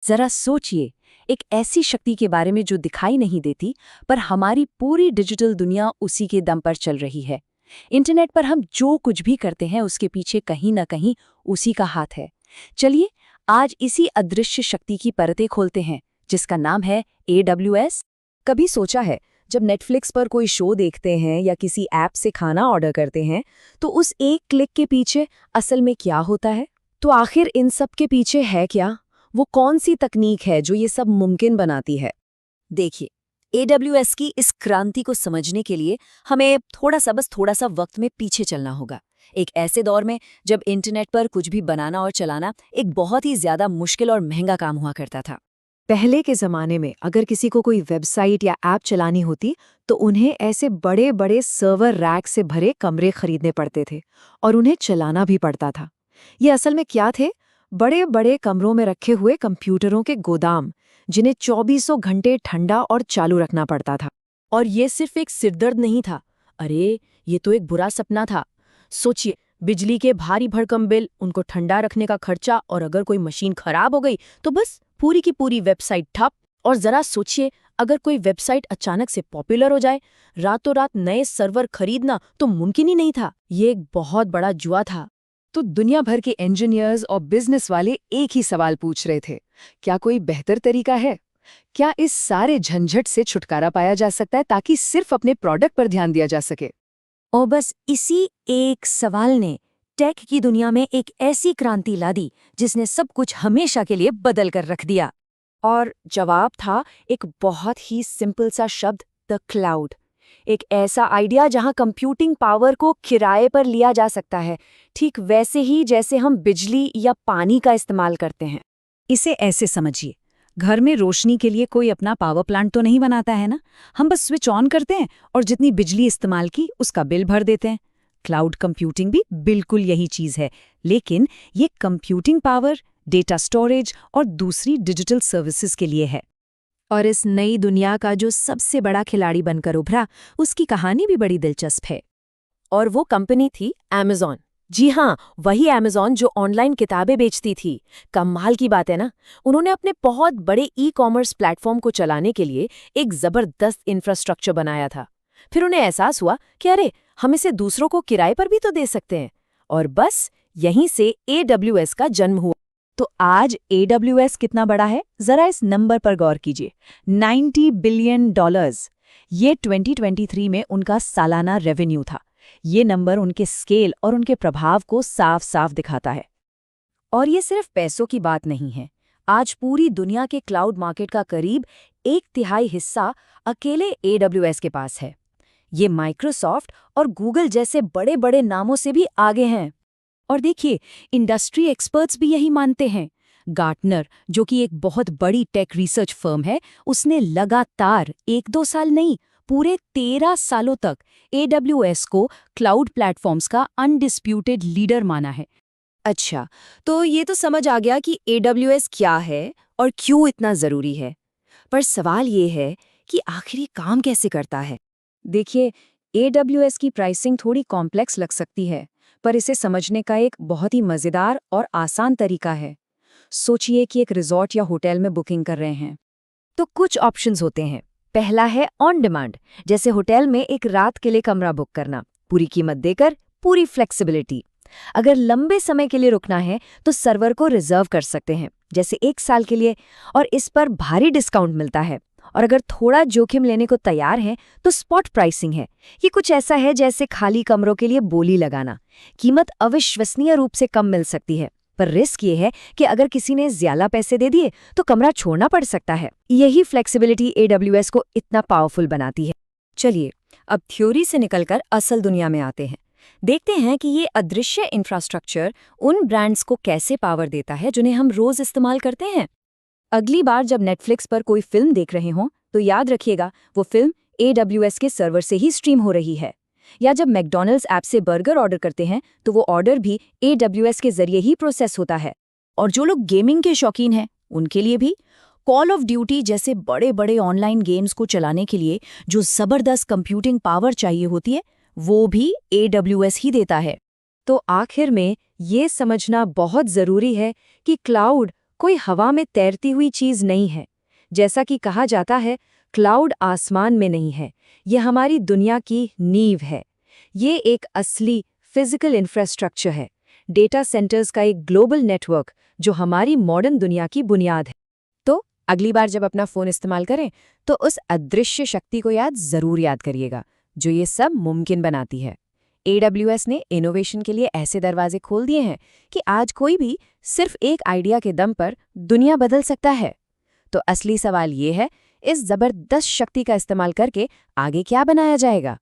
जरा सोचिए, एक ऐसी शक्ति के बारे में जो दिखाई नहीं देती, पर हमारी पूरी डिजिटल दुनिया उसी के दम पर चल रही है। इंटरनेट पर हम जो कुछ भी करते हैं उसके पीछे कहीं न कहीं उसी का हाथ है। चलिए, आज इसी अदृश्य शक्ति की परतें खोलते हैं, जिसका नाम है AWS। कभी सोचा है, जब नेटफ्लिक्स पर कोई शो देखते हैं या किसी ऐप से खाना ऑर्डर करते हैं, तो उस एक क्लिक के पीछे असल में क्या होता है? तो आखिर इन सब के पीछे है क्या? वो कौन सी तकनीक है जो ये सब मुमकिन बनाती है? देखिए, AWS की इस क्रांति को समझने के लिए हमें थोड़ा सा वक्त में पीछे चलना होगा। एक ऐसे दौर में जब इंटरनेट पर कुछ भी बनाना और चलाना एक बहुत ही ज्यादा मुश्किल और महंगा काम हुआ करता था। पहले के ज़माने में अगर किसी को कोई वेबसाइट या ऐप चलानी होती, तो उन्हें ऐसे बड़े बड़े सर्वर रैक से भरे कमरे खरीदने पड़ते थे और उन्हें चलाना भी पड़ता था। ये असल में क्या थे? बड़े बड़े कमरों में रखे हुए कंप्यूटरों के गोदाम, जिन्हें 2400 घंटे ठंडा और चालू रखना पड़ता था। और ये सिर्फ एक सिरदर्द नहीं था। अरे, ये तो एक बुरा सपना था। सोचिए, बिजली के भारी भरकम बिल, उनको ठंडा रखने का खर्चा, और अगर कोई मशीन खराब हो गई तो बस पूरी की पूरी वेबसाइट ठप। और जरा सोचिए, अगर कोई वेबसाइट अचानक से पॉपुलर हो जाए, रातों रात नए सर्वर खरीदना तो मुमकिन ही नहीं था। ये एक बहुत बड़ा जुआ था। तो दुनिया भर के इंजीनियर्स और बिजनेस वाले एक ही सवाल पूछ रहे थे, क्या कोई बेहतर तरीका है? क्या इस सारे झंझट से छुटकारा पाया जा सकता है ताकि सिर्फ अपने प्रोडक्ट पर ध्यान दिया जा सके? और बस इसी एक सवाल ने टेक की दुनिया में एक ऐसी क्रांति ला दी जिसने सब कुछ हमेशा के लिए बदल कर रख दिया। और जवाब था एक बहुत ही सिंपल सा शब्द, द क्लाउड। एक ऐसा आइडिया जहां कंप्यूटिंग पावर को किराए पर लिया जा सकता है, ठीक वैसे ही जैसे हम बिजली या पानी का इस्तेमाल करते हैं। इसे ऐसे समझिए, घर में रोशनी के लिए कोई अपना पावर प्लांट तो नहीं बनाता है ना। हम बस स्विच ऑन करते हैं और जितनी बिजली इस्तेमाल की उसका बिल भर देते हैं। क्लाउड कंप्यूटिंग भी बिल्कुल यही चीज है, लेकिन ये कंप्यूटिंग पावर, डेटा स्टोरेज और दूसरी डिजिटल सर्विसेज के लिए है। और इस नई दुनिया का जो सबसे बड़ा खिलाड़ी बनकर उभरा, उसकी कहानी भी बड़ी दिलचस्प है। और वो कंपनी थी Amazon। जी हाँ, वही Amazon जो ऑनलाइन किताबें बेचती थी। कमाल की बात है ना। उन्होंने अपने बहुत बड़े ई-कॉमर्स प्लेटफॉर्म को चलाने के लिए एक जबरदस्त इंफ्रास्ट्रक्चर बनाया था। फिर उन्हें एहसास हुआ कि अरे, हम इसे दूसरों को किराए पर भी तो दे सकते हैं। और बस यहीं से AWS का जन्म हुआ। तो आज AWS कितना बड़ा है, जरा इस नंबर पर गौर कीजिए, $90 बिलियन। ये 2023 में उनका सालाना रेवेन्यू था। ये नंबर उनके स्केल और उनके प्रभाव को साफ साफ दिखाता है। और ये सिर्फ पैसों की बात नहीं है। आज पूरी दुनिया के क्लाउड मार्केट का करीब 1/3 हिस्सा अकेले AWS के पास है। ये माइक्रोसॉफ्ट और गूगल जैसे बड़े बड़े नामों से भी आगे हैं। और देखिए, इंडस्ट्री एक्सपर्ट्स भी यही मानते हैं। गार्टनर, जो कि एक बहुत बड़ी टेक रिसर्च फर्म है, उसने लगातार 1-2 साल नहीं, पूरे 13 सालों तक AWS को क्लाउड प्लेटफॉर्म्स का अनडिस्प्यूटेड लीडर माना है। अच्छा, तो ये तो समझ आ गया कि AWS क्या है और क्यों इतना ज़रूरी है। पर सवाल ये है कि आखिर ये काम कैसे करता है? देखिए, AWS की प्राइसिंग थोड़ी कॉम्प्लेक्स लग सकती है, पर इसे समझने का एक बहुत ही मज़ेदार और आसान तरीका है। सोचिए कि एक रिजॉर्ट या होटल में बुकिंग कर रहे हैं, तो कुछ ऑप्शंस होते हैं। पहला है ऑन डिमांड, जैसे होटल में एक रात के लिए कमरा बुक करना, पूरी कीमत देकर, पूरी फ्लेक्सिबिलिटी। अगर लंबे समय के लिए रुकना है तो सर्वर को रिजर्व कर सकते हैं, जैसे 1 साल के लिए, और इस पर भारी डिस्काउंट मिलता है। और अगर थोड़ा जोखिम लेने को तैयार हैं तो स्पॉट प्राइसिंग है। ये कुछ ऐसा है जैसे खाली कमरों के लिए बोली लगाना। कीमत अविश्वसनीय रूप से कम मिल सकती है, पर रिस्क ये है कि अगर किसी ने ज्यादा पैसे दे दिए तो कमरा छोड़ना पड़ सकता है। यही फ्लेक्सिबिलिटी AWS को इतना पावरफुल बनाती है। चलिए, अब थ्योरी से निकलकर असल दुनिया में आते हैं। देखते हैं कि ये अदृश्य इंफ्रास्ट्रक्चर उन ब्रांड्स को कैसे पावर देता है जिन्हें हम रोज इस्तेमाल करते हैं। अगली बार जब नेटफ्लिक्स पर कोई फिल्म देख रहे हों, तो याद रखिएगा वो फिल्म AWS के सर्वर से ही स्ट्रीम हो रही है। या जब मैकडॉनल्ड्स ऐप से बर्गर ऑर्डर करते हैं, तो वो ऑर्डर भी AWS के जरिए ही प्रोसेस होता है। और जो लोग गेमिंग के शौकीन हैं, उनके लिए भी कॉल ऑफ ड्यूटी जैसे बड़े बड़े ऑनलाइन गेम्स को चलाने के लिए जो जबरदस्त कंप्यूटिंग पावर चाहिए होती है, वो भी AWS ही देता है। तो आखिर में ये समझना बहुत ज़रूरी है कि क्लाउड कोई हवा में तैरती हुई चीज नहीं है। जैसा कि कहा जाता है, क्लाउड आसमान में नहीं है, ये हमारी दुनिया की नींव है। ये एक असली फिजिकल इंफ्रास्ट्रक्चर है, डेटा सेंटर्स का एक ग्लोबल नेटवर्क जो हमारी मॉडर्न दुनिया की बुनियाद है। तो अगली बार जब अपना फोन इस्तेमाल करें तो उस अदृश्य शक्ति को जरूर याद करिएगा जो ये सब मुमकिन बनाती है। AWS ने इनोवेशन के लिए ऐसे दरवाजे खोल दिए हैं कि आज कोई भी सिर्फ एक आइडिया के दम पर दुनिया बदल सकता है। तो असली सवाल ये है, इस जबरदस्त शक्ति का इस्तेमाल करके आगे क्या बनाया जाएगा?